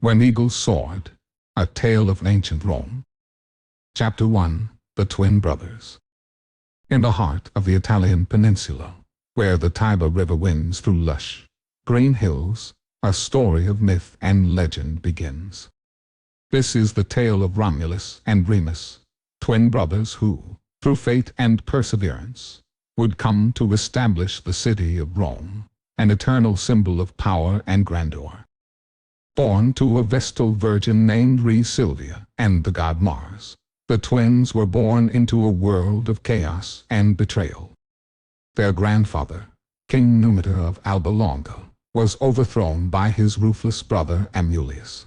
When Eagles Soared, a tale of ancient Rome. Chapter 1, The Twin Brothers. In the heart of the Italian peninsula, where the Tiber River winds through lush, green hills, a story of myth and legend begins. This is the tale of Romulus and Remus, twin brothers who, through fate and perseverance, would come to establish the city of Rome, an eternal symbol of power and grandeur. Born to a Vestal virgin named Sylvia and the god Mars, the twins were born into a world of chaos and betrayal. Their grandfather, King Numitor of Alba Longa, was overthrown by his ruthless brother Amulius.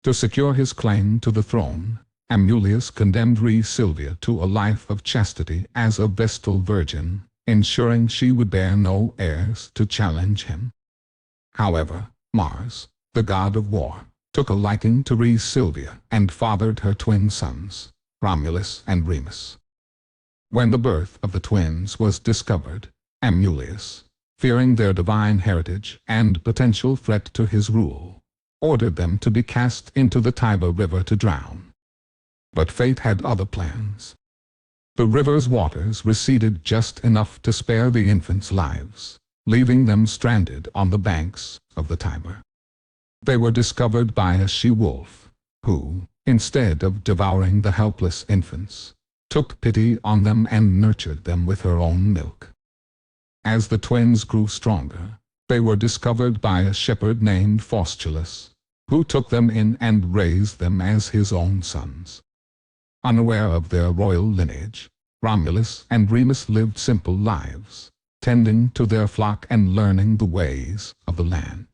To secure his claim to the throne, Amulius condemned Sylvia to a life of chastity as a Vestal virgin, ensuring she would bear no heirs to challenge him. However, Mars, the god of war, took a liking to Sylvia and fathered her twin sons, Romulus and Remus. When the birth of the twins was discovered, Amulius, fearing their divine heritage and potential threat to his rule, ordered them to be cast into the Tiber River to drown. But fate had other plans. The river's waters receded just enough to spare the infants' lives, leaving them stranded on the banks of the Tiber. They were discovered by a she-wolf, who, instead of devouring the helpless infants, took pity on them and nurtured them with her own milk. As the twins grew stronger, they were discovered by a shepherd named Faustulus, who took them in and raised them as his own sons. Unaware of their royal lineage, Romulus and Remus lived simple lives, tending to their flock and learning the ways of the land.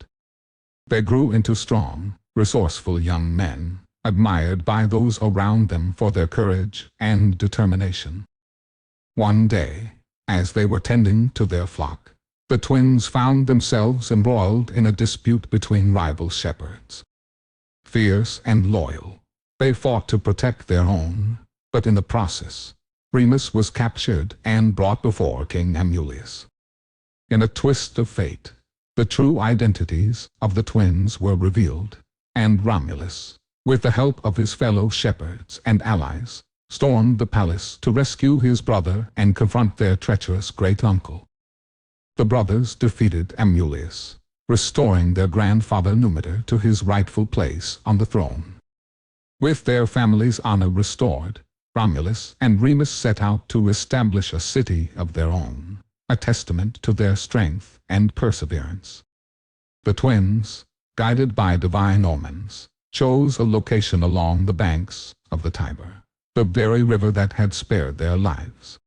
They grew into strong, resourceful young men, admired by those around them for their courage and determination. One day, as they were tending to their flock, the twins found themselves embroiled in a dispute between rival shepherds. Fierce and loyal, they fought to protect their own, but in the process, Remus was captured and brought before King Amulius. In a twist of fate, the true identities of the twins were revealed, and Romulus, with the help of his fellow shepherds and allies, stormed the palace to rescue his brother and confront their treacherous great-uncle. The brothers defeated Amulius, restoring their grandfather Numitor to his rightful place on the throne. With their family's honor restored, Romulus and Remus set out to establish a city of their own, a testament to their strength and perseverance. The twins, guided by divine omens, chose a location along the banks of the Tiber, the very river that had spared their lives.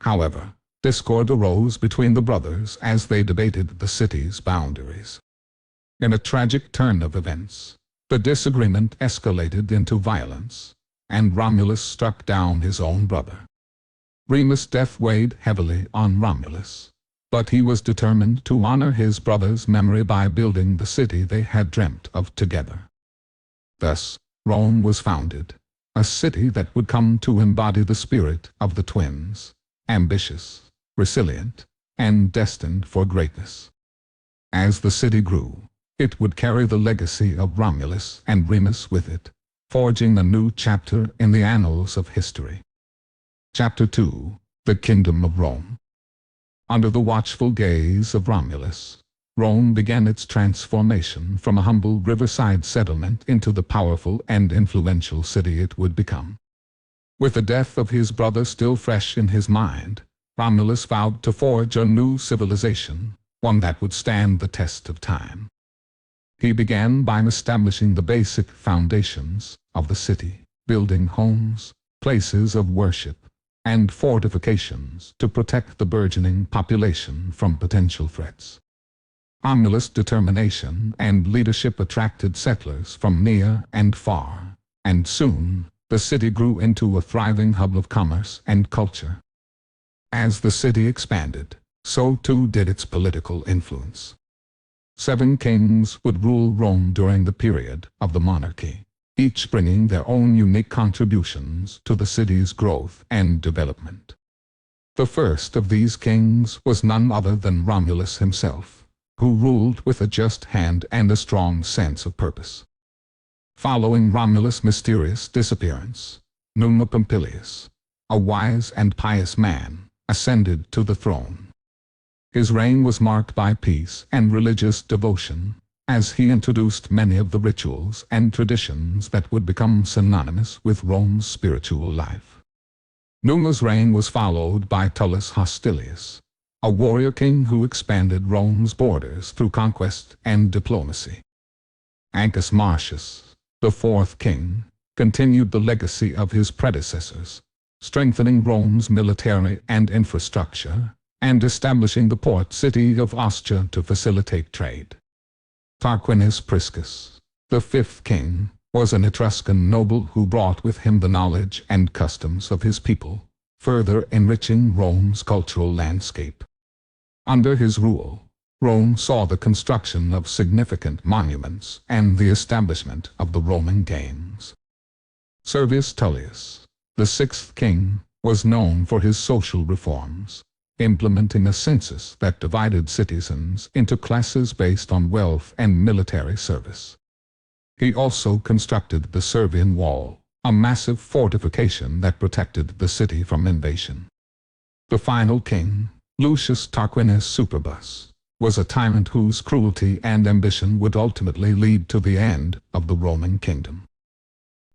However, discord arose between the brothers as they debated the city's boundaries. In a tragic turn of events, the disagreement escalated into violence, and Romulus struck down his own brother. Remus' death weighed heavily on Romulus, but he was determined to honor his brother's memory by building the city they had dreamt of together. Thus, Rome was founded, a city that would come to embody the spirit of the twins, ambitious, resilient, and destined for greatness. As the city grew, it would carry the legacy of Romulus and Remus with it, forging a new chapter in the annals of history. Chapter 2, The Kingdom of Rome. Under the watchful gaze of Romulus, Rome began its transformation from a humble riverside settlement into the powerful and influential city it would become. With the death of his brother still fresh in his mind, Romulus vowed to forge a new civilization, one that would stand the test of time. He began by establishing the basic foundations of the city, building homes, places of worship, and fortifications to protect the burgeoning population from potential threats. Romulus' determination and leadership attracted settlers from near and far, and soon, the city grew into a thriving hub of commerce and culture. As the city expanded, so too did its political influence. 7 kings would rule Rome during the period of the monarchy, each bringing their own unique contributions to the city's growth and development. The first of these kings was none other than Romulus himself, who ruled with a just hand and a strong sense of purpose. Following Romulus' mysterious disappearance, Numa Pompilius, a wise and pious man, ascended to the throne. His reign was marked by peace and religious devotion, as he introduced many of the rituals and traditions that would become synonymous with Rome's spiritual life. Numa's reign was followed by Tullus Hostilius, a warrior king who expanded Rome's borders through conquest and diplomacy. Ancus Marcius, the fourth king, continued the legacy of his predecessors, strengthening Rome's military and infrastructure, and establishing the port city of Ostia to facilitate trade. Tarquinius Priscus, the fifth king, was an Etruscan noble who brought with him the knowledge and customs of his people, further enriching Rome's cultural landscape. Under his rule, Rome saw the construction of significant monuments and the establishment of the Roman games. Servius Tullius, the sixth king, was known for his social reforms, implementing a census that divided citizens into classes based on wealth and military service. He also constructed the Servian Wall, a massive fortification that protected the city from invasion. The final king, Lucius Tarquinius Superbus, was a tyrant whose cruelty and ambition would ultimately lead to the end of the Roman kingdom.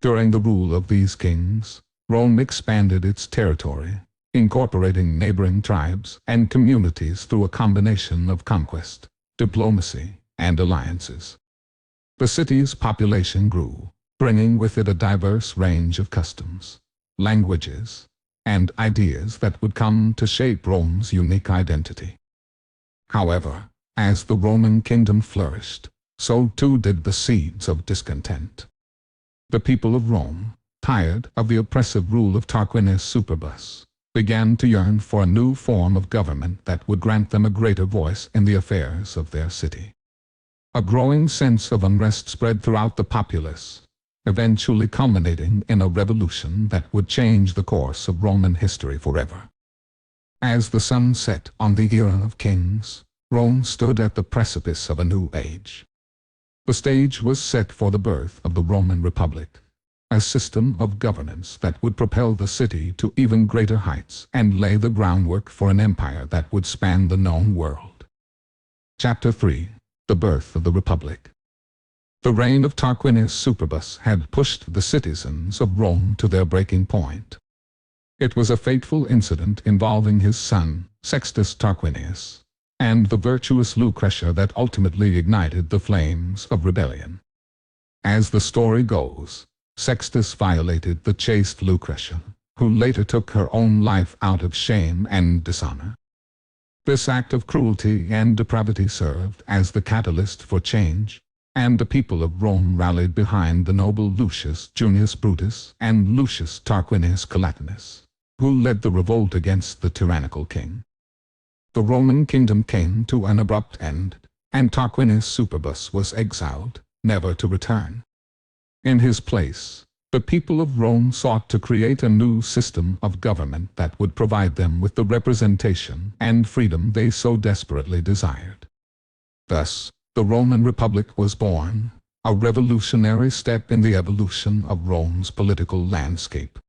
During the rule of these kings, Rome expanded its territory, incorporating neighboring tribes and communities through a combination of conquest, diplomacy, and alliances. The city's population grew, bringing with it a diverse range of customs, languages, and ideas that would come to shape Rome's unique identity. However, as the Roman kingdom flourished, so too did the seeds of discontent. The people of Rome, tired of the oppressive rule of Tarquinius Superbus, began to yearn for a new form of government that would grant them a greater voice in the affairs of their city. A growing sense of unrest spread throughout the populace, eventually culminating in a revolution that would change the course of Roman history forever. As the sun set on the era of kings, Rome stood at the precipice of a new age. The stage was set for the birth of the Roman Republic, a system of governance that would propel the city to even greater heights and lay the groundwork for an empire that would span the known world. Chapter 3: The Birth of the Republic. The reign of Tarquinius Superbus had pushed the citizens of Rome to their breaking point. It was a fateful incident involving his son, Sextus Tarquinius, and the virtuous Lucretia that ultimately ignited the flames of rebellion. As the story goes, Sextus violated the chaste Lucretia, who later took her own life out of shame and dishonor. This act of cruelty and depravity served as the catalyst for change, and the people of Rome rallied behind the noble Lucius Junius Brutus and Lucius Tarquinius Collatinus, who led the revolt against the tyrannical king. The Roman kingdom came to an abrupt end, and Tarquinius Superbus was exiled, never to return. In his place, the people of Rome sought to create a new system of government that would provide them with the representation and freedom they so desperately desired. Thus, the Roman Republic was born, a revolutionary step in the evolution of Rome's political landscape.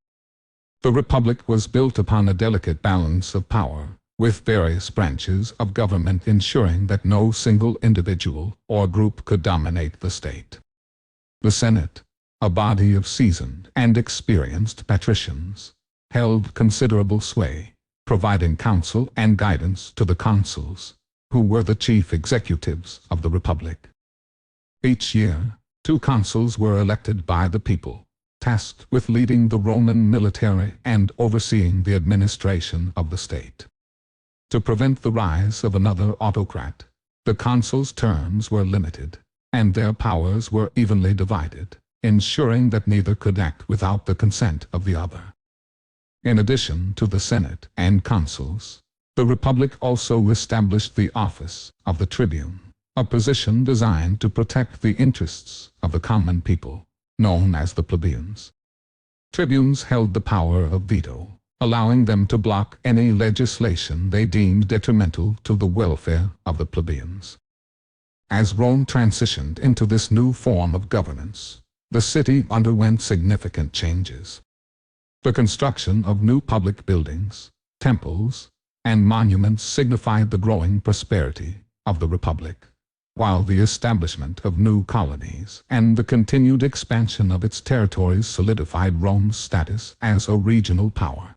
The Republic was built upon a delicate balance of power, with various branches of government ensuring that no single individual or group could dominate the state. The Senate, a body of seasoned and experienced patricians, held considerable sway, providing counsel and guidance to the consuls, who were the chief executives of the Republic. Each year, 2 consuls were elected by the people, tasked with leading the Roman military and overseeing the administration of the state. To prevent the rise of another autocrat, the consuls' terms were limited, and their powers were evenly divided, ensuring that neither could act without the consent of the other. In addition to the Senate and consuls, the Republic also established the office of the tribune, a position designed to protect the interests of the common people, known as the plebeians. Tribunes held the power of veto, allowing them to block any legislation they deemed detrimental to the welfare of the plebeians. As Rome transitioned into this new form of governance, the city underwent significant changes. The construction of new public buildings, temples, and monuments signified the growing prosperity of the Republic, while the establishment of new colonies and the continued expansion of its territories solidified Rome's status as a regional power.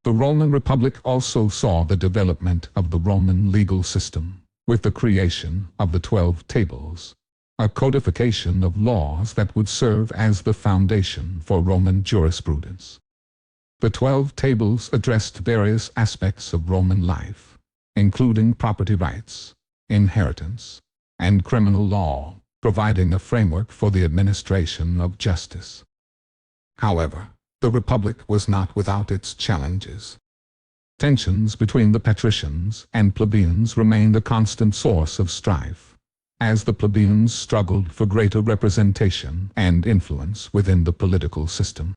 The Roman Republic also saw the development of the Roman legal system, with the creation of the 12 Tables, a codification of laws that would serve as the foundation for Roman jurisprudence. The 12 Tables addressed various aspects of Roman life, including property rights, inheritance, and criminal law, providing a framework for the administration of justice. However, the Republic was not without its challenges. Tensions between the patricians and plebeians remained a constant source of strife, as the plebeians struggled for greater representation and influence within the political system.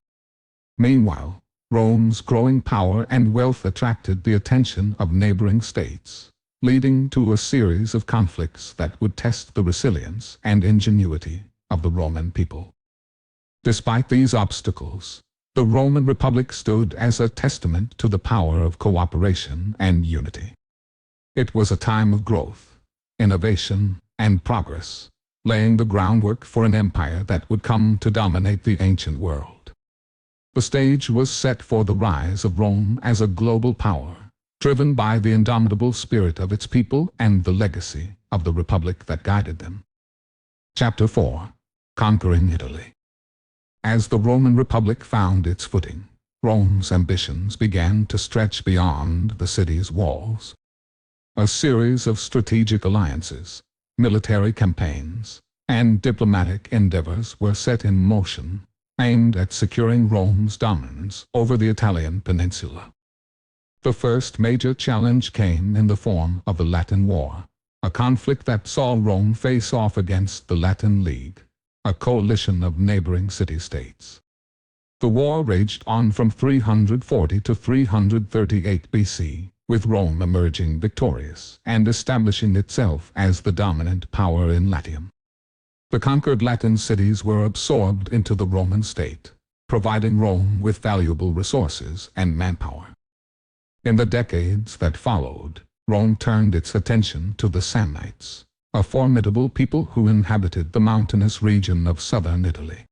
Meanwhile, Rome's growing power and wealth attracted the attention of neighboring states, leading to a series of conflicts that would test the resilience and ingenuity of the Roman people. Despite these obstacles, the Roman Republic stood as a testament to the power of cooperation and unity. It was a time of growth, innovation, and progress, laying the groundwork for an empire that would come to dominate the ancient world. The stage was set for the rise of Rome as a global power, driven by the indomitable spirit of its people and the legacy of the Republic that guided them. Chapter 4. Conquering Italy. As the Roman Republic found its footing, Rome's ambitions began to stretch beyond the city's walls. A series of strategic alliances, military campaigns, and diplomatic endeavors were set in motion, aimed at securing Rome's dominance over the Italian peninsula. The first major challenge came in the form of the Latin War, a conflict that saw Rome face off against the Latin League, a coalition of neighboring city-states. The war raged on from 340 to 338 BC, with Rome emerging victorious and establishing itself as the dominant power in Latium. The conquered Latin cities were absorbed into the Roman state, providing Rome with valuable resources and manpower. In the decades that followed, Rome turned its attention to the Samnites, a formidable people who inhabited the mountainous region of southern Italy.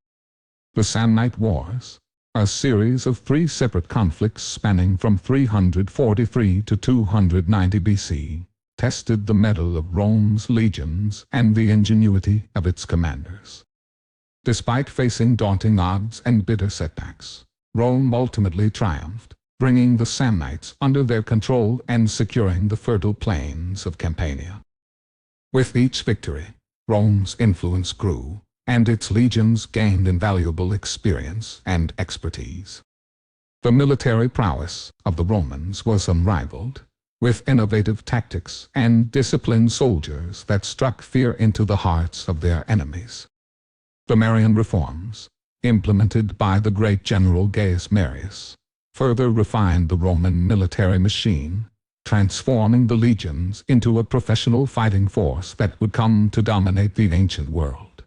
The Samnite Wars, a series of 3 separate conflicts spanning from 343 to 290 BC, tested the mettle of Rome's legions and the ingenuity of its commanders. Despite facing daunting odds and bitter setbacks, Rome ultimately triumphed, bringing the Samnites under their control and securing the fertile plains of Campania. With each victory, Rome's influence grew, and its legions gained invaluable experience and expertise. The military prowess of the Romans was unrivaled, with innovative tactics and disciplined soldiers that struck fear into the hearts of their enemies. The Marian reforms, implemented by the great general Gaius Marius, further refined the Roman military machine, transforming the legions into a professional fighting force that would come to dominate the ancient world.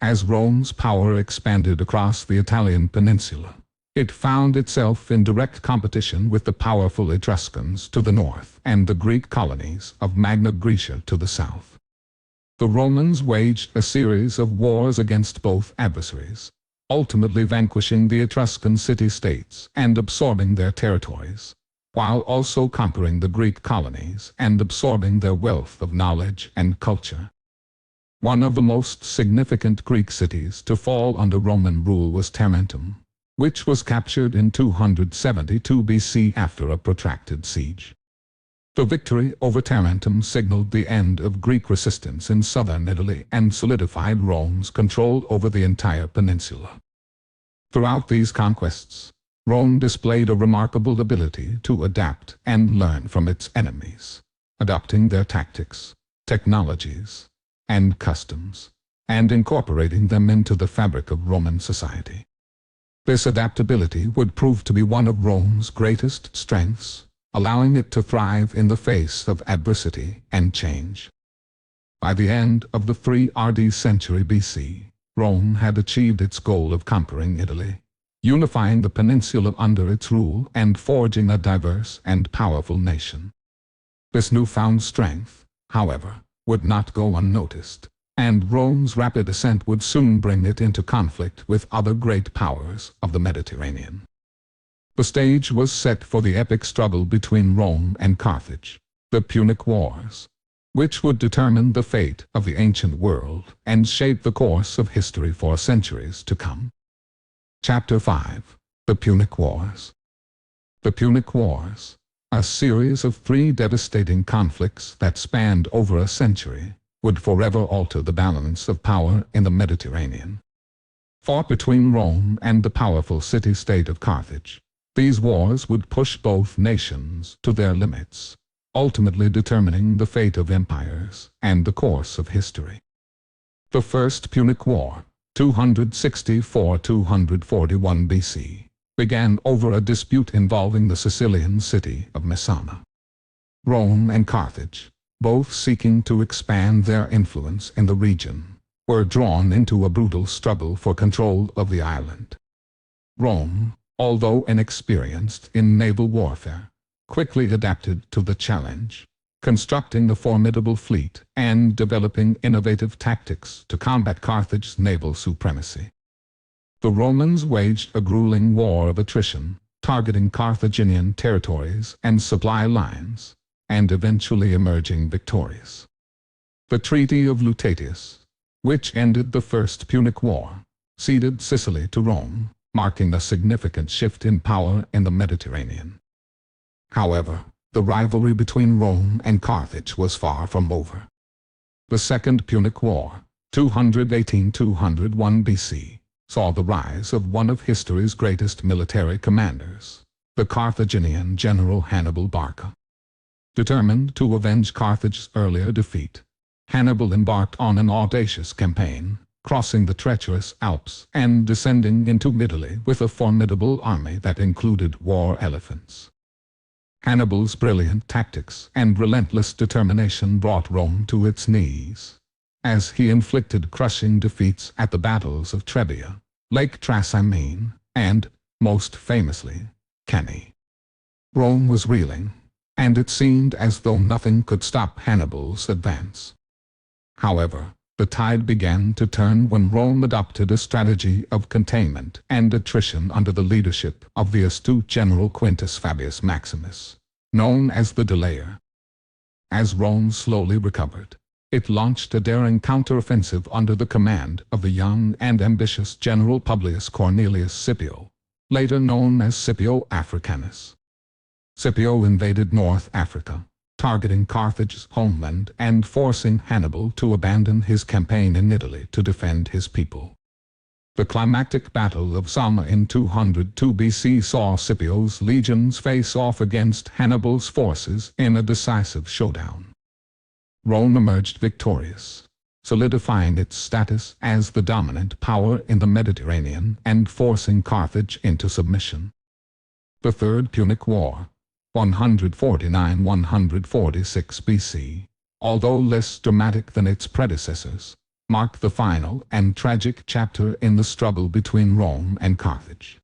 As Rome's power expanded across the Italian peninsula, it found itself in direct competition with the powerful Etruscans to the north and the Greek colonies of Magna Graecia to the south. The Romans waged a series of wars against both adversaries, ultimately vanquishing the Etruscan city-states and absorbing their territories, while also conquering the Greek colonies and absorbing their wealth of knowledge and culture. One of the most significant Greek cities to fall under Roman rule was Tarentum, which was captured in 272 BC after a protracted siege. The victory over Tarentum signaled the end of Greek resistance in southern Italy and solidified Rome's control over the entire peninsula. Throughout these conquests, Rome displayed a remarkable ability to adapt and learn from its enemies, adopting their tactics, technologies, and customs, and incorporating them into the fabric of Roman society. This adaptability would prove to be one of Rome's greatest strengths, allowing it to thrive in the face of adversity and change. By the end of the 3rd century BC, Rome had achieved its goal of conquering Italy, unifying the peninsula under its rule and forging a diverse and powerful nation. This newfound strength, however, would not go unnoticed, and Rome's rapid ascent would soon bring it into conflict with other great powers of the Mediterranean. The stage was set for the epic struggle between Rome and Carthage, the Punic Wars, which would determine the fate of the ancient world and shape the course of history for centuries to come. Chapter 5. The Punic Wars. The Punic Wars, a series of 3 devastating conflicts that spanned over a century, would forever alter the balance of power in the Mediterranean. Fought between Rome and the powerful city-state of Carthage, these wars would push both nations to their limits, ultimately determining the fate of empires and the course of history. The First Punic War, 264–241 BC, began over a dispute involving the Sicilian city of Messana. Rome and Carthage, both seeking to expand their influence in the region, were drawn into a brutal struggle for control of the island. Rome, although inexperienced in naval warfare, quickly adapted to the challenge, constructing a formidable fleet and developing innovative tactics to combat Carthage's naval supremacy. The Romans waged a grueling war of attrition, targeting Carthaginian territories and supply lines, and eventually emerging victorious. The Treaty of Lutatius, which ended the First Punic War, ceded Sicily to Rome, marking a significant shift in power in the Mediterranean. However, the rivalry between Rome and Carthage was far from over. The Second Punic War, 218–201 BC, saw the rise of one of history's greatest military commanders, the Carthaginian general Hannibal Barca. Determined to avenge Carthage's earlier defeat, Hannibal embarked on an audacious campaign, crossing the treacherous Alps and descending into Italy with a formidable army that included war elephants. Hannibal's brilliant tactics and relentless determination brought Rome to its knees, as he inflicted crushing defeats at the battles of Trebia, Lake Trasimene, and, most famously, Cannae. Rome was reeling, and it seemed as though nothing could stop Hannibal's advance. However, the tide began to turn when Rome adopted a strategy of containment and attrition under the leadership of the astute general Quintus Fabius Maximus, known as the Delayer. As Rome slowly recovered, it launched a daring counteroffensive under the command of the young and ambitious General Publius Cornelius Scipio, later known as Scipio Africanus. Scipio invaded North Africa, targeting Carthage's homeland and forcing Hannibal to abandon his campaign in Italy to defend his people. The climactic Battle of Zama in 202 BC saw Scipio's legions face off against Hannibal's forces in a decisive showdown. Rome emerged victorious, solidifying its status as the dominant power in the Mediterranean and forcing Carthage into submission. The Third Punic War, 149–146 BC, although less dramatic than its predecessors, marked the final and tragic chapter in the struggle between Rome and Carthage.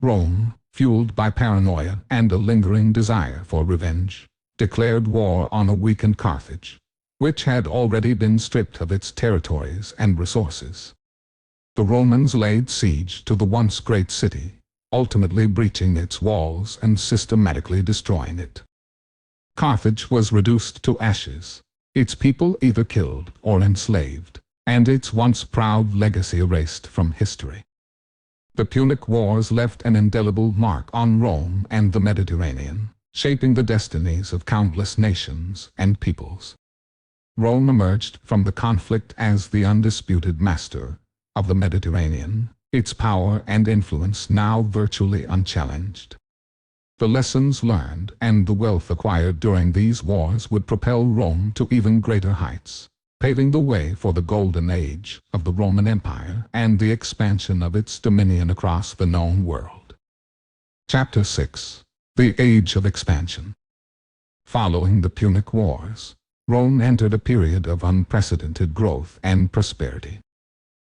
Rome, fueled by paranoia and a lingering desire for revenge, declared war on a weakened Carthage, which had already been stripped of its territories and resources. The Romans laid siege to the once great city, ultimately breaching its walls and systematically destroying it. Carthage was reduced to ashes, its people either killed or enslaved, and its once proud legacy erased from history. The Punic Wars left an indelible mark on Rome and the Mediterranean, shaping the destinies of countless nations and peoples. Rome emerged from the conflict as the undisputed master of the Mediterranean, its power and influence now virtually unchallenged. The lessons learned and the wealth acquired during these wars would propel Rome to even greater heights, paving the way for the golden age of the Roman Empire and the expansion of its dominion across the known world. Chapter 6. The Age of Expansion. Following the Punic Wars, Rome entered a period of unprecedented growth and prosperity.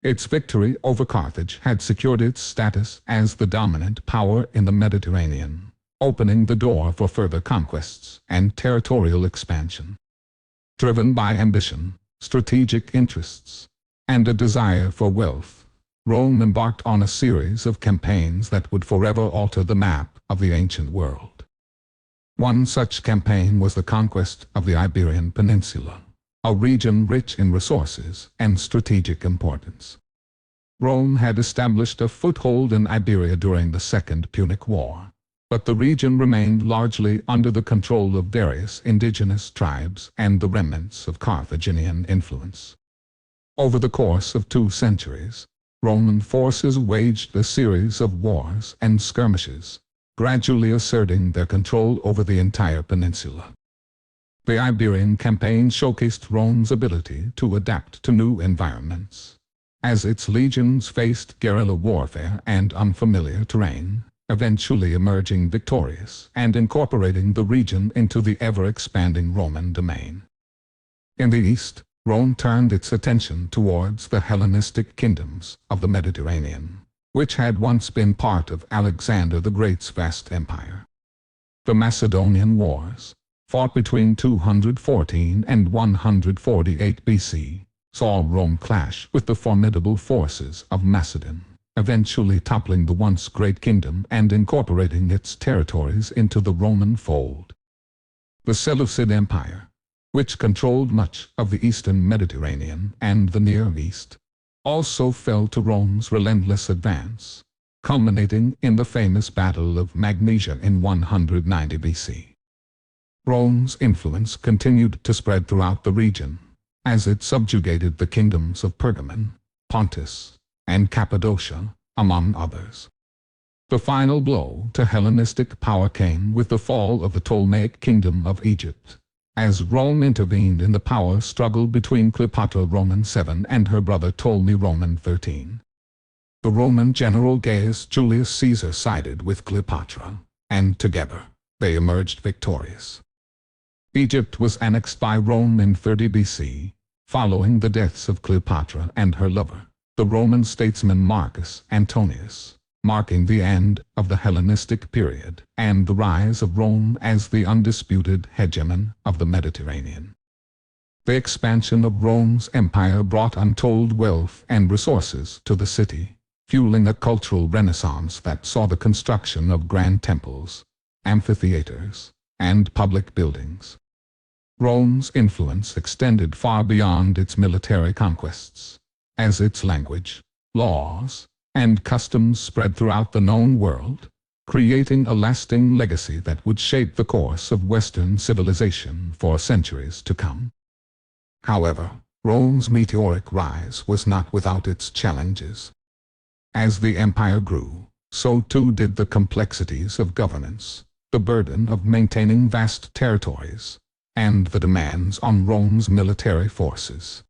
Its victory over Carthage had secured its status as the dominant power in the Mediterranean, opening the door for further conquests and territorial expansion. Driven by ambition, strategic interests, and a desire for wealth, Rome embarked on a series of campaigns that would forever alter the map of the ancient world. One such campaign was the conquest of the Iberian Peninsula, a region rich in resources and strategic importance. Rome had established a foothold in Iberia during the Second Punic War, but the region remained largely under the control of various indigenous tribes and the remnants of Carthaginian influence. Over the course of 2 centuries, Roman forces waged a series of wars and skirmishes, gradually asserting their control over the entire peninsula. The Iberian campaign showcased Rome's ability to adapt to new environments, as its legions faced guerrilla warfare and unfamiliar terrain, eventually emerging victorious and incorporating the region into the ever-expanding Roman domain. In the east, Rome turned its attention towards the Hellenistic kingdoms of the Mediterranean, which had once been part of Alexander the Great's vast empire. The Macedonian Wars, fought between 214 and 148 BC, saw Rome clash with the formidable forces of Macedon, eventually toppling the once great kingdom and incorporating its territories into the Roman fold. The Seleucid Empire, which controlled much of the eastern Mediterranean and the Near East, also fell to Rome's relentless advance, culminating in the famous Battle of Magnesia in 190 BC. Rome's influence continued to spread throughout the region, as it subjugated the kingdoms of Pergamon, Pontus, and Cappadocia, among others. The final blow to Hellenistic power came with the fall of the Ptolemaic Kingdom of Egypt, as Rome intervened in the power struggle between Cleopatra Roman 7 and her brother Ptolemy Roman 13. The Roman general Gaius Julius Caesar sided with Cleopatra, and together they emerged victorious. Egypt was annexed by Rome in 30 BC, following the deaths of Cleopatra and her lover, the Roman statesman Marcus Antonius, marking the end of the Hellenistic period and the rise of Rome as the undisputed hegemon of the Mediterranean. The expansion of Rome's empire brought untold wealth and resources to the city, fueling a cultural renaissance that saw the construction of grand temples, amphitheaters, and public buildings. Rome's influence extended far beyond its military conquests, as its language, laws, and customs spread throughout the known world, creating a lasting legacy that would shape the course of Western civilization for centuries to come. However, Rome's meteoric rise was not without its challenges. As the empire grew, so too did the complexities of governance, the burden of maintaining vast territories, and the demands on Rome's military forces.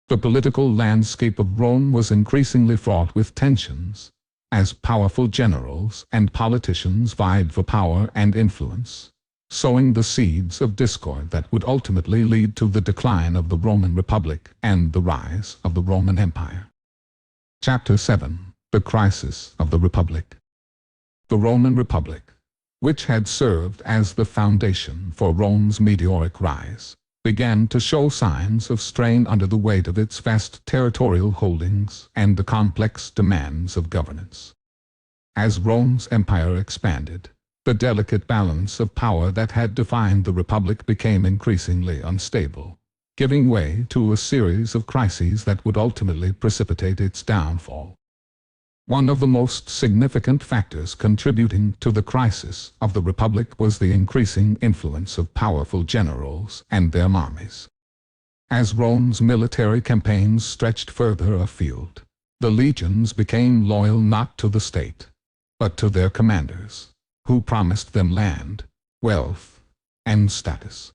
The political landscape of Rome was increasingly fraught with tensions, as powerful generals and politicians vied for power and influence, sowing the seeds of discord that would ultimately lead to the decline of the Roman Republic and the rise of the Roman Empire. Chapter 7: The Crisis of the Republic. The Roman Republic, which had served as the foundation for Rome's meteoric rise, began to show signs of strain under the weight of its vast territorial holdings and the complex demands of governance. As Rome's empire expanded, the delicate balance of power that had defined the Republic became increasingly unstable, giving way to a series of crises that would ultimately precipitate its downfall. One of the most significant factors contributing to the crisis of the Republic was the increasing influence of powerful generals and their armies. As Rome's military campaigns stretched further afield, the legions became loyal not to the state, but to their commanders, who promised them land, wealth, and status.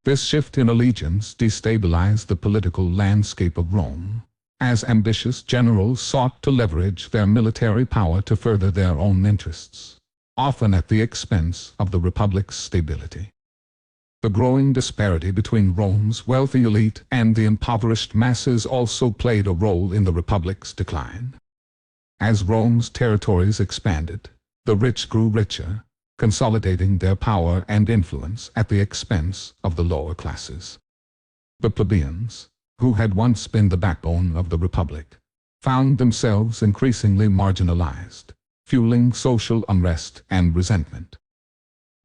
This shift in allegiance destabilized the political landscape of Rome, as ambitious generals sought to leverage their military power to further their own interests, often at the expense of the Republic's stability. The growing disparity between Rome's wealthy elite and the impoverished masses also played a role in the Republic's decline. As Rome's territories expanded, the rich grew richer, consolidating their power and influence at the expense of the lower classes. The plebeians, who had once been the backbone of the Republic, found themselves increasingly marginalized, fueling social unrest and resentment.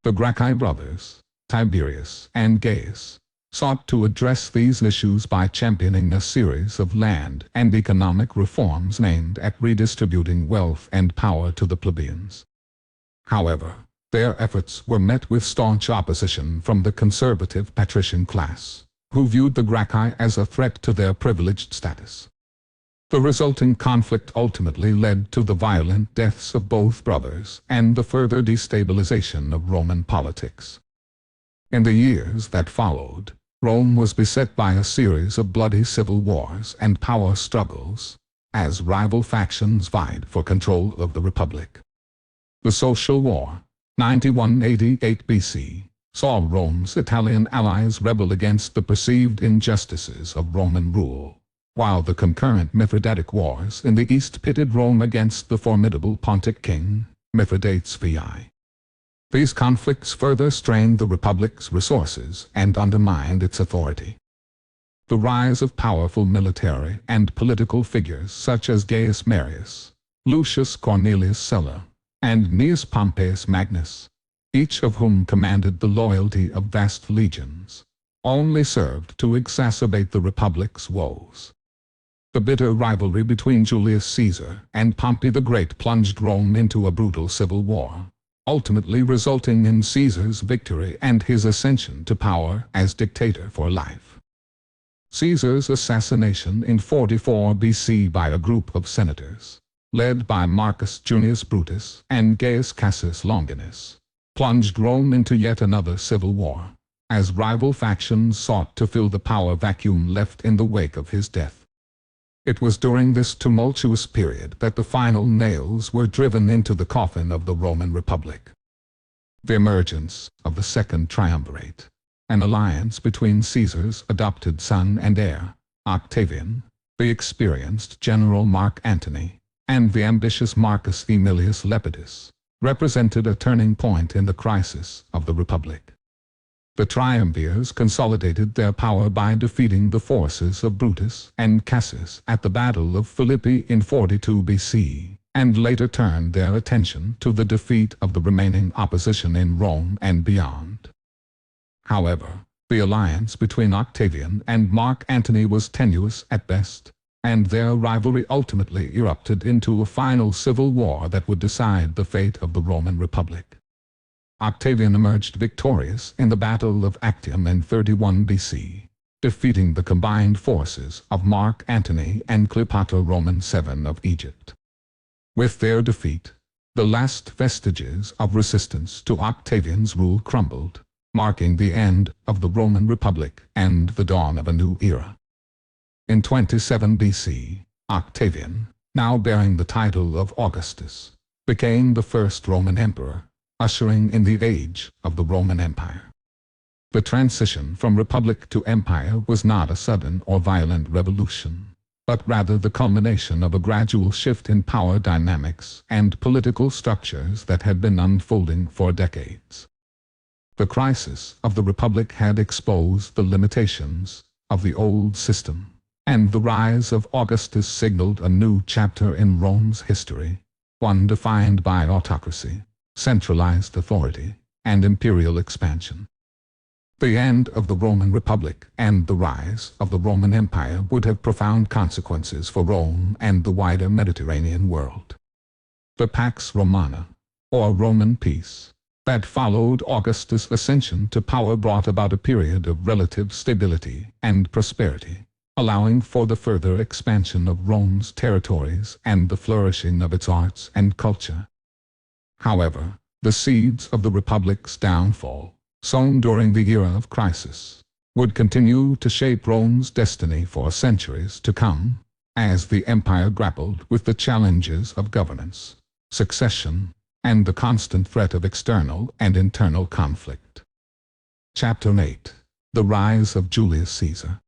The Gracchi brothers, Tiberius and Gaius, sought to address these issues by championing a series of land and economic reforms aimed at redistributing wealth and power to the plebeians. However, their efforts were met with staunch opposition from the conservative patrician class, who viewed the Gracchi as a threat to their privileged status. The resulting conflict ultimately led to the violent deaths of both brothers and the further destabilization of Roman politics. In the years that followed, Rome was beset by a series of bloody civil wars and power struggles, as rival factions vied for control of the Republic. The Social War, 91–88 BC, saw Rome's Italian allies rebel against the perceived injustices of Roman rule, while the concurrent Mithridatic Wars in the east pitted Rome against the formidable Pontic king, Mithridates VI. These conflicts further strained the Republic's resources and undermined its authority. The rise of powerful military and political figures such as Gaius Marius, Lucius Cornelius Sulla, and Gnaeus Pompeius Magnus, each of whom commanded the loyalty of vast legions, only served to exacerbate the Republic's woes. The bitter rivalry between Julius Caesar and Pompey the Great plunged Rome into a brutal civil war, ultimately resulting in Caesar's victory and his ascension to power as dictator for life. Caesar's assassination in 44 BC by a group of senators, led by Marcus Junius Brutus and Gaius Cassius Longinus, plunged Rome into yet another civil war, as rival factions sought to fill the power vacuum left in the wake of his death. It was during this tumultuous period that the final nails were driven into the coffin of the Roman Republic. The emergence of the Second Triumvirate, an alliance between Caesar's adopted son and heir, Octavian, the experienced general Mark Antony, and the ambitious Marcus Aemilius Lepidus, represented a turning point in the crisis of the Republic. The triumvirs consolidated their power by defeating the forces of Brutus and Cassius at the Battle of Philippi in 42 BC, and later turned their attention to the defeat of the remaining opposition in Rome and beyond. However, the alliance between Octavian and Mark Antony was tenuous at best, and their rivalry ultimately erupted into a final civil war that would decide the fate of the Roman Republic. Octavian emerged victorious in the Battle of Actium in 31 BC, defeating the combined forces of Mark Antony and Cleopatra Roman VII of Egypt. With their defeat, the last vestiges of resistance to Octavian's rule crumbled, marking the end of the Roman Republic and the dawn of a new era. In 27 BC, Octavian, now bearing the title of Augustus, became the first Roman emperor, ushering in the age of the Roman Empire. The transition from republic to empire was not a sudden or violent revolution, but rather the culmination of a gradual shift in power dynamics and political structures that had been unfolding for decades. The crisis of the Republic had exposed the limitations of the old system, and the rise of Augustus signaled a new chapter in Rome's history, one defined by autocracy, centralized authority, and imperial expansion. The end of the Roman Republic and the rise of the Roman Empire would have profound consequences for Rome and the wider Mediterranean world. The Pax Romana, or Roman peace, that followed Augustus' ascension to power brought about a period of relative stability and prosperity, allowing for the further expansion of Rome's territories and the flourishing of its arts and culture. However, the seeds of the Republic's downfall, sown during the era of crisis, would continue to shape Rome's destiny for centuries to come, as the empire grappled with the challenges of governance, succession, and the constant threat of external and internal conflict. Chapter 8. The Rise of Julius Caesar.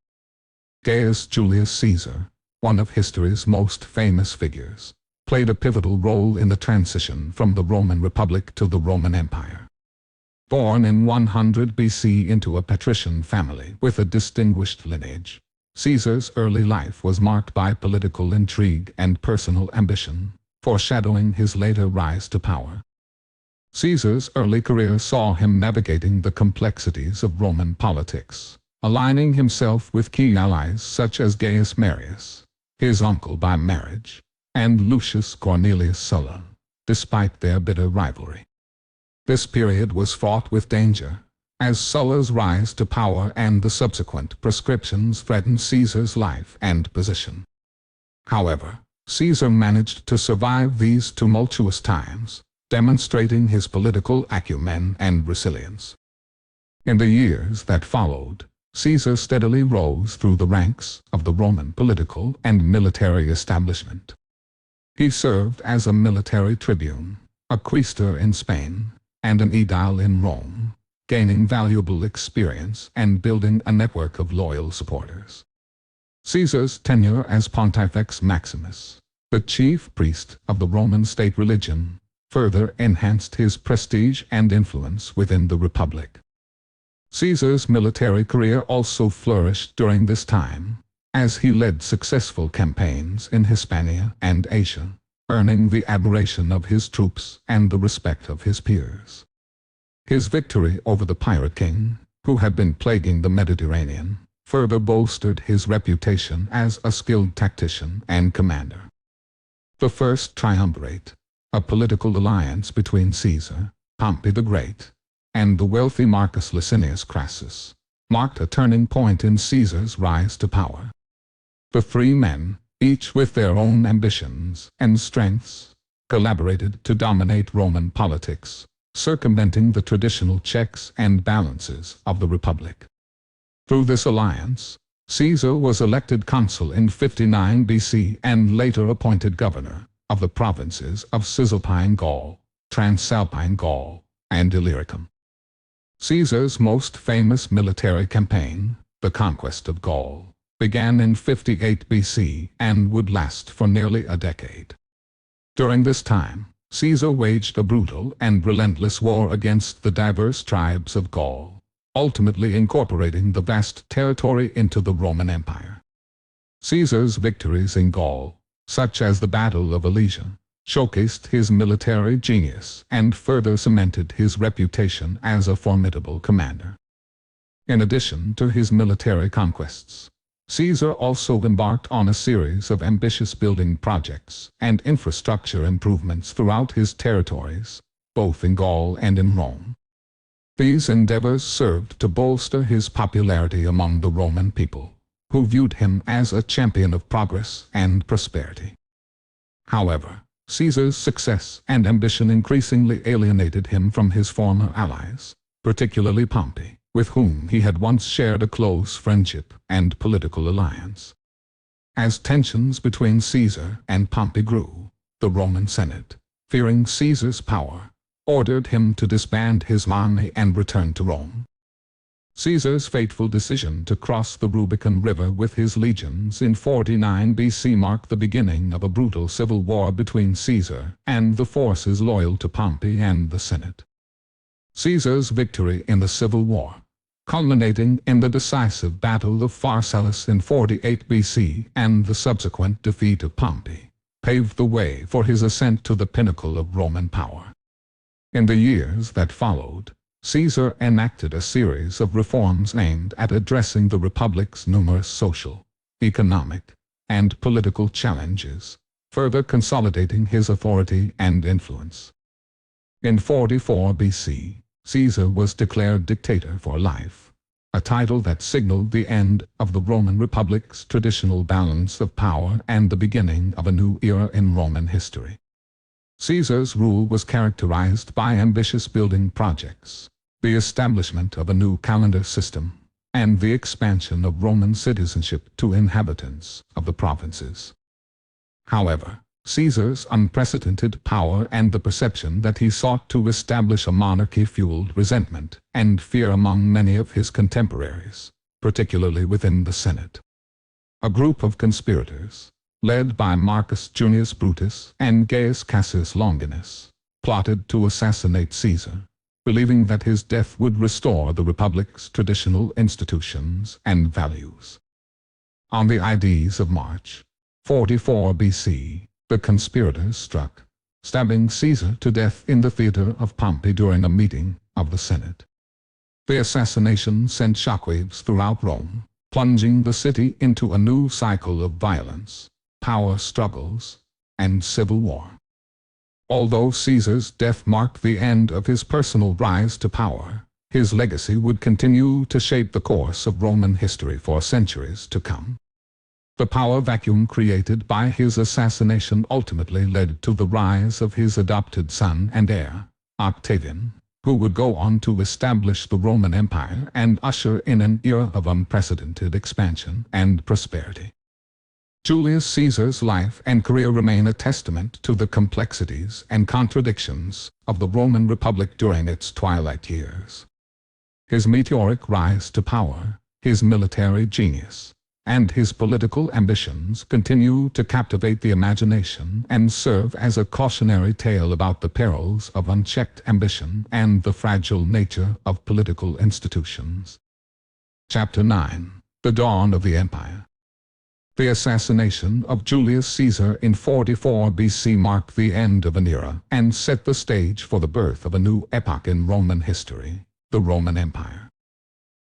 Gaius Julius Caesar, one of history's most famous figures, played a pivotal role in the transition from the Roman Republic to the Roman Empire. Born in 100 BC into a patrician family with a distinguished lineage, Caesar's early life was marked by political intrigue and personal ambition, foreshadowing his later rise to power. Caesar's early career saw him navigating the complexities of Roman politics, aligning himself with key allies such as Gaius Marius, his uncle by marriage, and Lucius Cornelius Sulla, despite their bitter rivalry. This period was fraught with danger, as Sulla's rise to power and the subsequent proscriptions threatened Caesar's life and position. However, Caesar managed to survive these tumultuous times, demonstrating his political acumen and resilience. In the years that followed, Caesar steadily rose through the ranks of the Roman political and military establishment. He served as a military tribune, a quaestor in Spain, and an aedile in Rome, gaining valuable experience and building a network of loyal supporters. Caesar's tenure as Pontifex Maximus, the chief priest of the Roman state religion, further enhanced his prestige and influence within the Republic. Caesar's military career also flourished during this time, as he led successful campaigns in Hispania and Asia, earning the admiration of his troops and the respect of his peers. His victory over the pirate king, who had been plaguing the Mediterranean, further bolstered his reputation as a skilled tactician and commander. The First Triumvirate, a political alliance between Caesar, Pompey the Great, and the wealthy Marcus Licinius Crassus, marked a turning point in Caesar's rise to power. The three men, each with their own ambitions and strengths, collaborated to dominate Roman politics, circumventing the traditional checks and balances of the Republic. Through this alliance, Caesar was elected consul in 59 BC and later appointed governor of the provinces of Cisalpine Gaul, Transalpine Gaul, and Illyricum. Caesar's most famous military campaign, the conquest of Gaul, began in 58 BC and would last for nearly a decade. During this time, Caesar waged a brutal and relentless war against the diverse tribes of Gaul, ultimately incorporating the vast territory into the Roman Empire. Caesar's victories in Gaul, such as the Battle of Alesia, showcased his military genius and further cemented his reputation as a formidable commander. In addition to his military conquests, Caesar also embarked on a series of ambitious building projects and infrastructure improvements throughout his territories, both in Gaul and in Rome. These endeavors served to bolster his popularity among the Roman people, who viewed him as a champion of progress and prosperity. However, Caesar's success and ambition increasingly alienated him from his former allies, particularly Pompey, with whom he had once shared a close friendship and political alliance. As tensions between Caesar and Pompey grew, the Roman Senate, fearing Caesar's power, ordered him to disband his army and return to Rome. Caesar's fateful decision to cross the Rubicon River with his legions in 49 BC marked the beginning of a brutal civil war between Caesar and the forces loyal to Pompey and the Senate. Caesar's victory in the civil war, culminating in the decisive Battle of Pharsalus in 48 BC and the subsequent defeat of Pompey, paved the way for his ascent to the pinnacle of Roman power. In the years that followed, Caesar enacted a series of reforms aimed at addressing the Republic's numerous social, economic, and political challenges, further consolidating his authority and influence. In 44 BC, Caesar was declared dictator for life, a title that signaled the end of the Roman Republic's traditional balance of power and the beginning of a new era in Roman history. Caesar's rule was characterized by ambitious building projects, the establishment of a new calendar system, and the expansion of Roman citizenship to inhabitants of the provinces. However, Caesar's unprecedented power and the perception that he sought to establish a monarchy fueled resentment and fear among many of his contemporaries, particularly within the Senate. A group of conspirators, led by Marcus Junius Brutus and Gaius Cassius Longinus, plotted to assassinate Caesar, believing that his death would restore the Republic's traditional institutions and values. On the Ides of March 44 BC, the conspirators struck, stabbing Caesar to death in the theater of Pompey during a meeting of the Senate. The assassination sent shockwaves throughout Rome, plunging the city into a new cycle of violence, power struggles, and civil war. Although Caesar's death marked the end of his personal rise to power, his legacy would continue to shape the course of Roman history for centuries to come. The power vacuum created by his assassination ultimately led to the rise of his adopted son and heir, Octavian, who would go on to establish the Roman Empire and usher in an era of unprecedented expansion and prosperity. Julius Caesar's life and career remain a testament to the complexities and contradictions of the Roman Republic during its twilight years. His meteoric rise to power, his military genius, and his political ambitions continue to captivate the imagination and serve as a cautionary tale about the perils of unchecked ambition and the fragile nature of political institutions. Chapter 9. The Dawn of the Empire. The assassination of Julius Caesar in 44 BC marked the end of an era and set the stage for the birth of a new epoch in Roman history, the Roman Empire.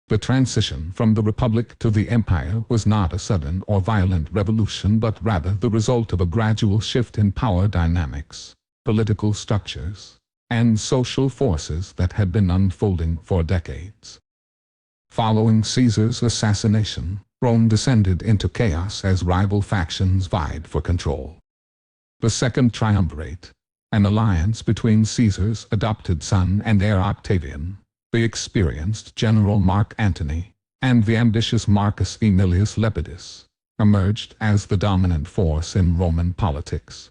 The transition from the Republic to the Empire was not a sudden or violent revolution but rather the result of a gradual shift in power dynamics, political structures, and social forces that had been unfolding for decades. Following Caesar's assassination, Rome descended into chaos as rival factions vied for control. The Second Triumvirate, an alliance between Caesar's adopted son and heir Octavian, the experienced general Mark Antony, and the ambitious Marcus Aemilius Lepidus, emerged as the dominant force in Roman politics.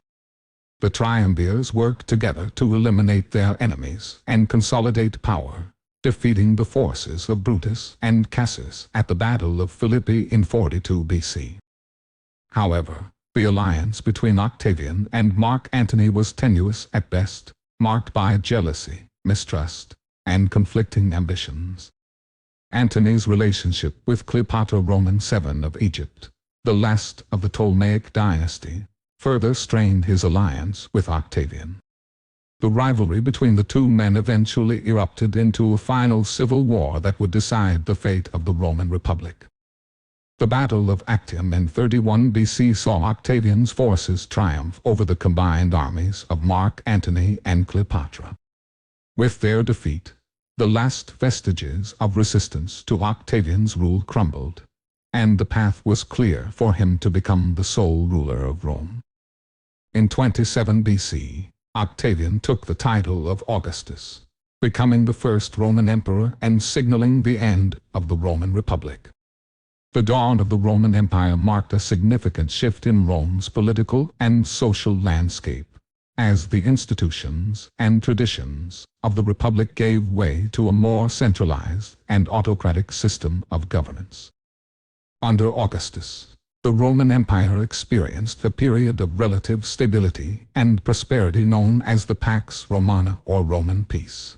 The triumvirs worked together to eliminate their enemies and consolidate power, defeating the forces of Brutus and Cassius at the Battle of Philippi in 42 BC. However, the alliance between Octavian and Mark Antony was tenuous at best, marked by jealousy, mistrust, and conflicting ambitions. Antony's relationship with Cleopatra Roman VII of Egypt, the last of the Ptolemaic dynasty, further strained his alliance with Octavian. The rivalry between the two men eventually erupted into a final civil war that would decide the fate of the Roman Republic. The Battle of Actium in 31 BC saw Octavian's forces triumph over the combined armies of Mark Antony and Cleopatra. With their defeat, the last vestiges of resistance to Octavian's rule crumbled, and the path was clear for him to become the sole ruler of Rome. In 27 BC, Octavian took the title of Augustus, becoming the first Roman emperor and signaling the end of the Roman Republic. The dawn of the Roman Empire marked a significant shift in Rome's political and social landscape, as the institutions and traditions of the Republic gave way to a more centralized and autocratic system of governance. Under Augustus, the Roman Empire experienced a period of relative stability and prosperity known as the Pax Romana or Roman peace.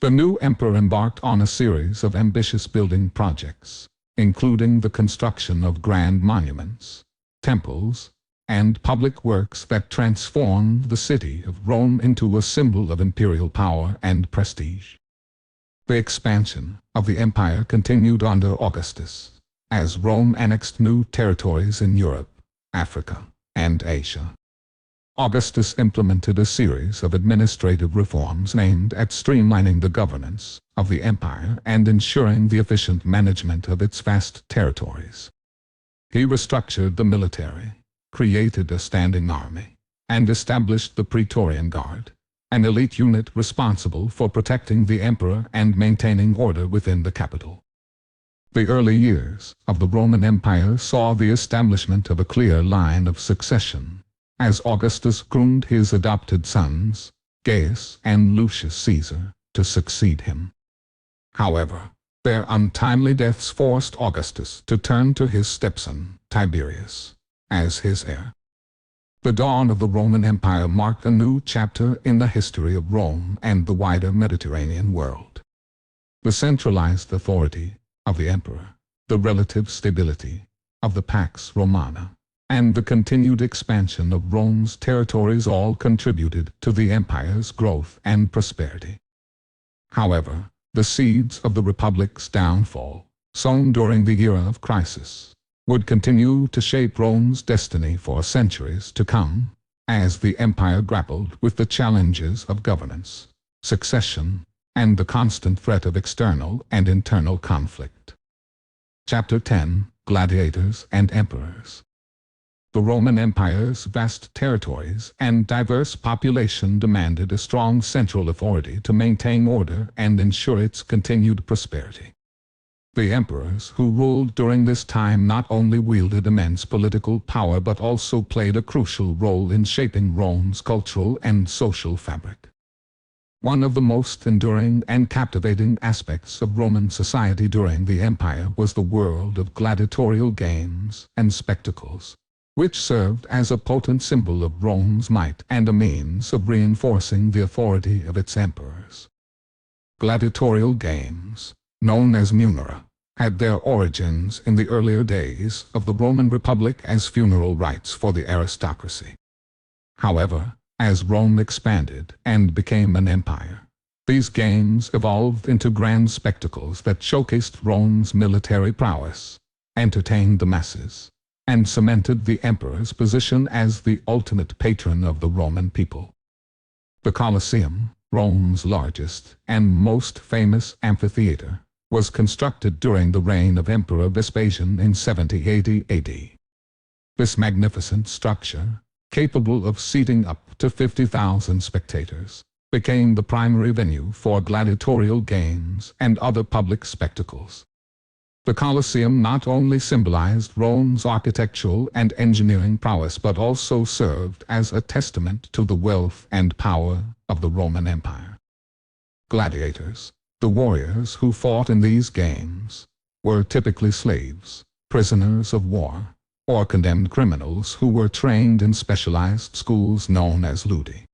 The new emperor embarked on a series of ambitious building projects, including the construction of grand monuments, temples, and public works that transformed the city of Rome into a symbol of imperial power and prestige. The expansion of the empire continued under Augustus, as Rome annexed new territories in Europe, Africa, and Asia. Augustus implemented a series of administrative reforms aimed at streamlining the governance of the empire and ensuring the efficient management of its vast territories. He restructured the military, created a standing army, and established the Praetorian Guard, an elite unit responsible for protecting the emperor and maintaining order within the capital. The early years of the Roman Empire saw the establishment of a clear line of succession, as Augustus groomed his adopted sons, Gaius and Lucius Caesar, to succeed him. However, their untimely deaths forced Augustus to turn to his stepson, Tiberius, as his heir. The dawn of the Roman Empire marked a new chapter in the history of Rome and the wider Mediterranean world. The centralized authority of the emperor, the relative stability of the Pax Romana, and the continued expansion of Rome's territories all contributed to the empire's growth and prosperity. However, the seeds of the Republic's downfall, sown during the era of crisis, would continue to shape Rome's destiny for centuries to come, as the empire grappled with the challenges of governance, succession, and the constant threat of external and internal conflict. Chapter 10: Gladiators and Emperors. The Roman Empire's vast territories and diverse population demanded a strong central authority to maintain order and ensure its continued prosperity. The emperors who ruled during this time not only wielded immense political power but also played a crucial role in shaping Rome's cultural and social fabric. One of the most enduring and captivating aspects of Roman society during the empire was the world of gladiatorial games and spectacles, which served as a potent symbol of Rome's might and a means of reinforcing the authority of its emperors. Gladiatorial games, known as munera, had their origins in the earlier days of the Roman Republic as funeral rites for the aristocracy. However, as Rome expanded and became an empire, these games evolved into grand spectacles that showcased Rome's military prowess, entertained the masses, and cemented the emperor's position as the ultimate patron of the Roman people. The Colosseum, Rome's largest and most famous amphitheater, was constructed during the reign of Emperor Vespasian in 70 AD. This magnificent structure, capable of seating up to 50,000 spectators, became the primary venue for gladiatorial games and other public spectacles. The Colosseum not only symbolized Rome's architectural and engineering prowess but also served as a testament to the wealth and power of the Roman Empire. Gladiators, the warriors who fought in these games, were typically slaves, prisoners of war, or condemned criminals who were trained in specialized schools known as ludi.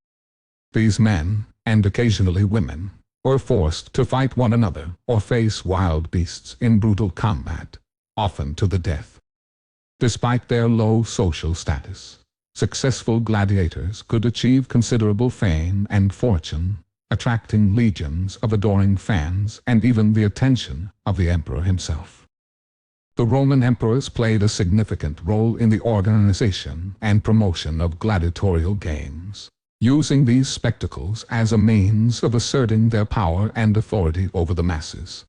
These men, and occasionally women, were forced to fight one another or face wild beasts in brutal combat, often to the death. Despite their low social status, successful gladiators could achieve considerable fame and fortune, attracting legions of adoring fans and even the attention of the emperor himself. The Roman emperors played a significant role in the organization and promotion of gladiatorial games, using these spectacles as a means of asserting their power and authority over the masses.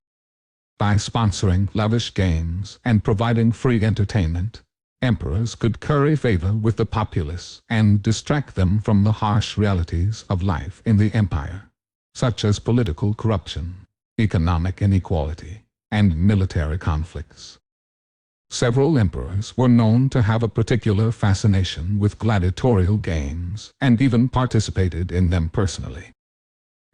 By sponsoring lavish games and providing free entertainment, emperors could curry favor with the populace and distract them from the harsh realities of life in the empire, such as political corruption, economic inequality, and military conflicts. Several emperors were known to have a particular fascination with gladiatorial games and even participated in them personally.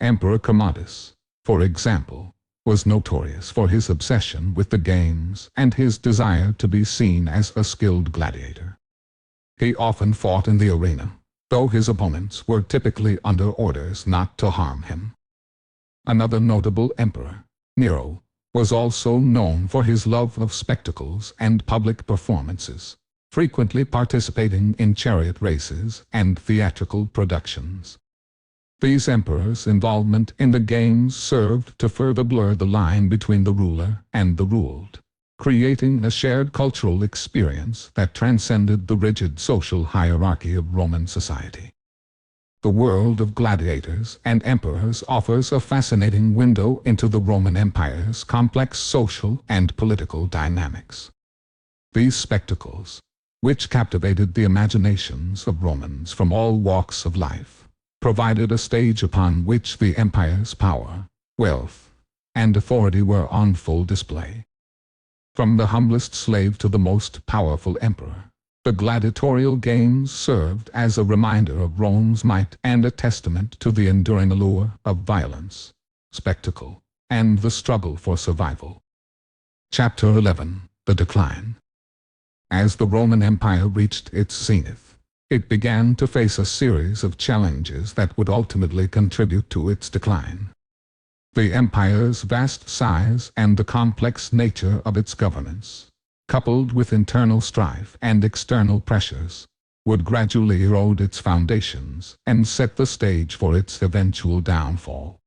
Emperor Commodus, for example, was notorious for his obsession with the games and his desire to be seen as a skilled gladiator. He often fought in the arena, though his opponents were typically under orders not to harm him. Another notable emperor, Nero, was also known for his love of spectacles and public performances, frequently participating in chariot races and theatrical productions. These emperors' involvement in the games served to further blur the line between the ruler and the ruled, creating a shared cultural experience that transcended the rigid social hierarchy of Roman society. The world of gladiators and emperors offers a fascinating window into the Roman Empire's complex social and political dynamics. These spectacles, which captivated the imaginations of Romans from all walks of life, provided a stage upon which the empire's power, wealth, and authority were on full display. From the humblest slave to the most powerful emperor, The gladiatorial games served as a reminder of Rome's might and a testament to the enduring allure of violence, spectacle, and the struggle for survival. Chapter 11: The Decline. As the Roman Empire reached its zenith, it began to face a series of challenges that would ultimately contribute to its decline. The empire's vast size and the complex nature of its governance, coupled with internal strife and external pressures, would gradually erode its foundations and set the stage for its eventual downfall.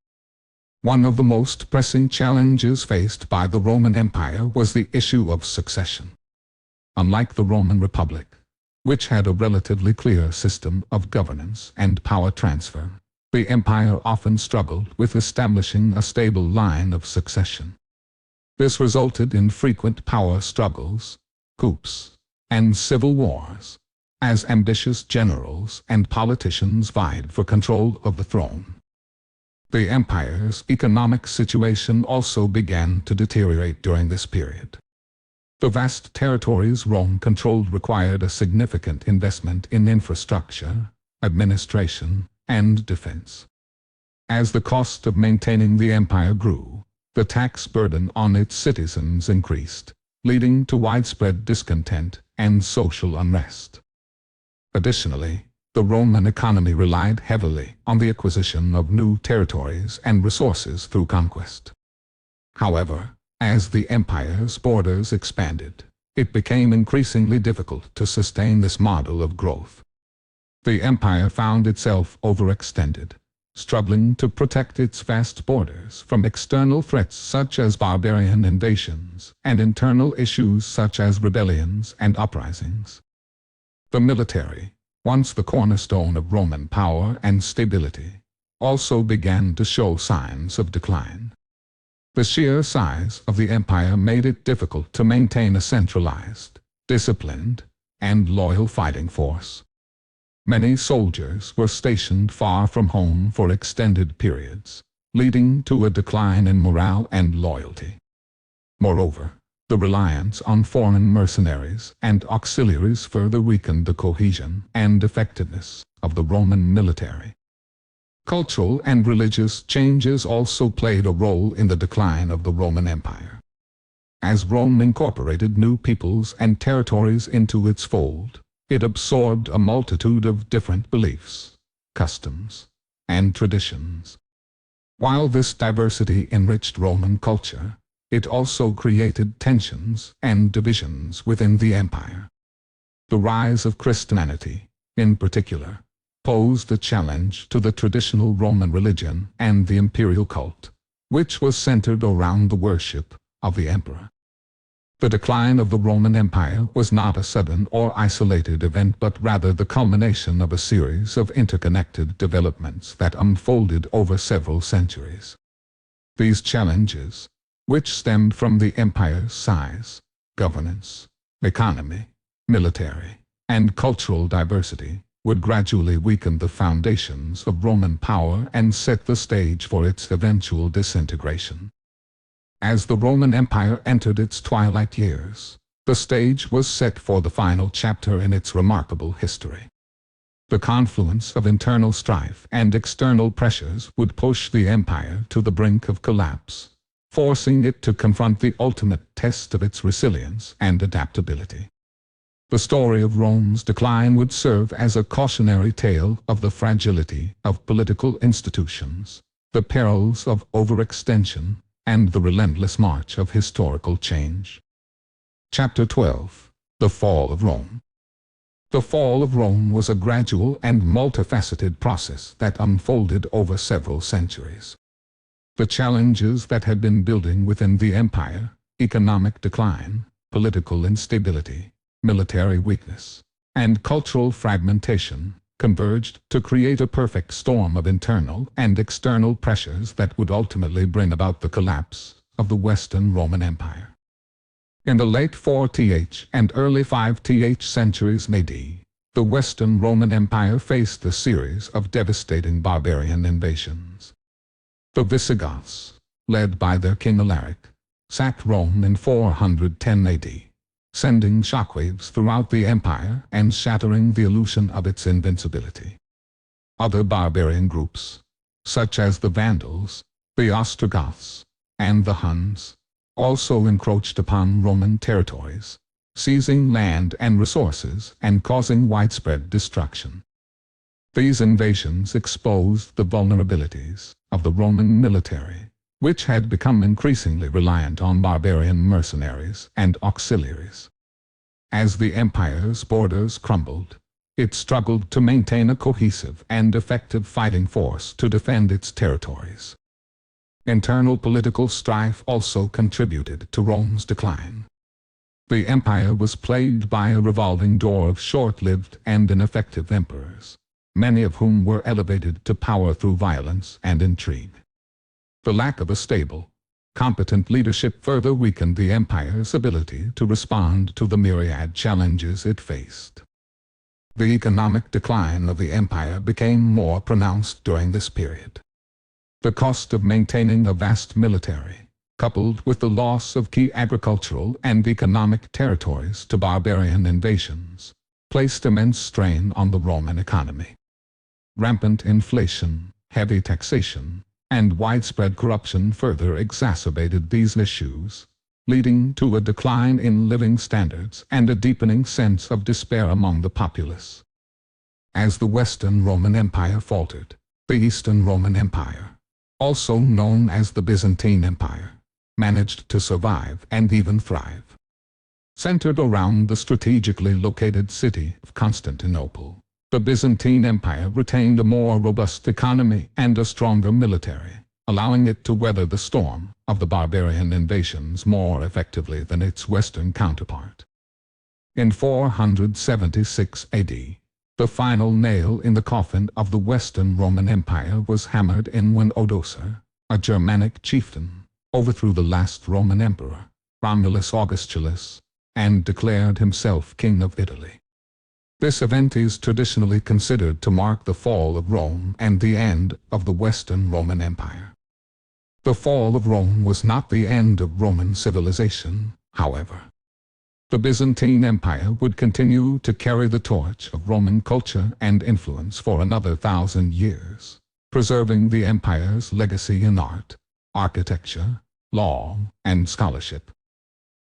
One of the most pressing challenges faced by the Roman Empire was the issue of succession. Unlike the Roman Republic, which had a relatively clear system of governance and power transfer, the empire often struggled with establishing a stable line of succession. This resulted in frequent power struggles, coups, and civil wars, as ambitious generals and politicians vied for control of the throne. The empire's economic situation also began to deteriorate during this period. The vast territories Rome controlled required a significant investment in infrastructure, administration, and defense. As the cost of maintaining the empire grew, the tax burden on its citizens increased, leading to widespread discontent and social unrest. Additionally, the Roman economy relied heavily on the acquisition of new territories and resources through conquest. However, as the empire's borders expanded, it became increasingly difficult to sustain this model of growth. The empire found itself overextended, struggling to protect its vast borders from external threats such as barbarian invasions and internal issues such as rebellions and uprisings. The military, once the cornerstone of Roman power and stability, also began to show signs of decline. The sheer size of the empire made it difficult to maintain a centralized, disciplined, and loyal fighting force. Many soldiers were stationed far from home for extended periods, leading to a decline in morale and loyalty. Moreover, the reliance on foreign mercenaries and auxiliaries further weakened the cohesion and effectiveness of the Roman military. Cultural and religious changes also played a role in the decline of the Roman Empire. As Rome incorporated new peoples and territories into its fold, it absorbed a multitude of different beliefs, customs, and traditions. While this diversity enriched Roman culture, it also created tensions and divisions within the empire. The rise of Christianity, in particular, posed a challenge to the traditional Roman religion and the imperial cult, which was centered around the worship of the emperor. The decline of the Roman Empire was not a sudden or isolated event but rather the culmination of a series of interconnected developments that unfolded over several centuries. These challenges, which stemmed from the empire's size, governance, economy, military, and cultural diversity, would gradually weaken the foundations of Roman power and set the stage for its eventual disintegration. As the Roman Empire entered its twilight years, the stage was set for the final chapter in its remarkable history. The confluence of internal strife and external pressures would push the empire to the brink of collapse, forcing it to confront the ultimate test of its resilience and adaptability. The story of Rome's decline would serve as a cautionary tale of the fragility of political institutions, the perils of overextension, and the relentless march of historical change. Chapter 12: The Fall of Rome. The fall of Rome was a gradual and multifaceted process that unfolded over several centuries. The challenges that had been building within the empire, economic decline, political instability, military weakness, and cultural fragmentation, converged to create a perfect storm of internal and external pressures that would ultimately bring about the collapse of the Western Roman Empire. In the late 4th and early 5th centuries AD, the Western Roman Empire faced a series of devastating barbarian invasions. The Visigoths, led by their king Alaric, sacked Rome in 410 AD, sending shockwaves throughout the empire and shattering the illusion of its invincibility. Other barbarian groups, such as the Vandals, the Ostrogoths, and the Huns, also encroached upon Roman territories, seizing land and resources and causing widespread destruction. These invasions exposed the vulnerabilities of the Roman military, which had become increasingly reliant on barbarian mercenaries and auxiliaries. As the empire's borders crumbled, it struggled to maintain a cohesive and effective fighting force to defend its territories. Internal political strife also contributed to Rome's decline. The empire was plagued by a revolving door of short-lived and ineffective emperors, many of whom were elevated to power through violence and intrigue. The lack of a stable, competent leadership further weakened the empire's ability to respond to the myriad challenges it faced. The economic decline of the empire became more pronounced during this period. The cost of maintaining a vast military, coupled with the loss of key agricultural and economic territories to barbarian invasions, placed immense strain on the Roman economy. Rampant inflation, heavy taxation, and widespread corruption further exacerbated these issues, leading to a decline in living standards and a deepening sense of despair among the populace. As the Western Roman Empire faltered, the Eastern Roman Empire, also known as the Byzantine Empire, managed to survive and even thrive. Centered around the strategically located city of Constantinople, the Byzantine Empire retained a more robust economy and a stronger military, allowing it to weather the storm of the barbarian invasions more effectively than its Western counterpart. In 476 AD, the final nail in the coffin of the Western Roman Empire was hammered in when Odoacer, a Germanic chieftain, overthrew the last Roman emperor, Romulus Augustulus, and declared himself king of Italy. This event is traditionally considered to mark the fall of Rome and the end of the Western Roman Empire. The fall of Rome was not the end of Roman civilization, however. The Byzantine Empire would continue to carry the torch of Roman culture and influence for another 1,000 years, preserving the empire's legacy in art, architecture, law, and scholarship.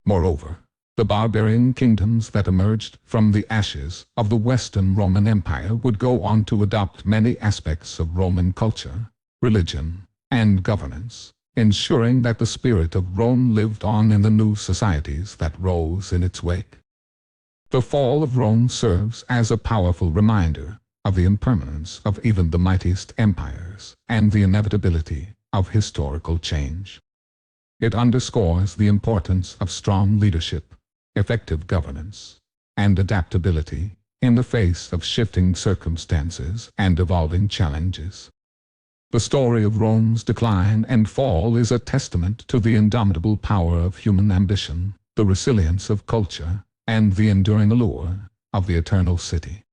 Moreover, the barbarian kingdoms that emerged from the ashes of the Western Roman Empire would go on to adopt many aspects of Roman culture, religion, and governance, ensuring that the spirit of Rome lived on in the new societies that rose in its wake. The fall of Rome serves as a powerful reminder of the impermanence of even the mightiest empires and the inevitability of historical change. It underscores the importance of strong leadership, effective governance, and adaptability in the face of shifting circumstances and evolving challenges. The story of Rome's decline and fall is a testament to the indomitable power of human ambition, the resilience of culture, and the enduring allure of the eternal city.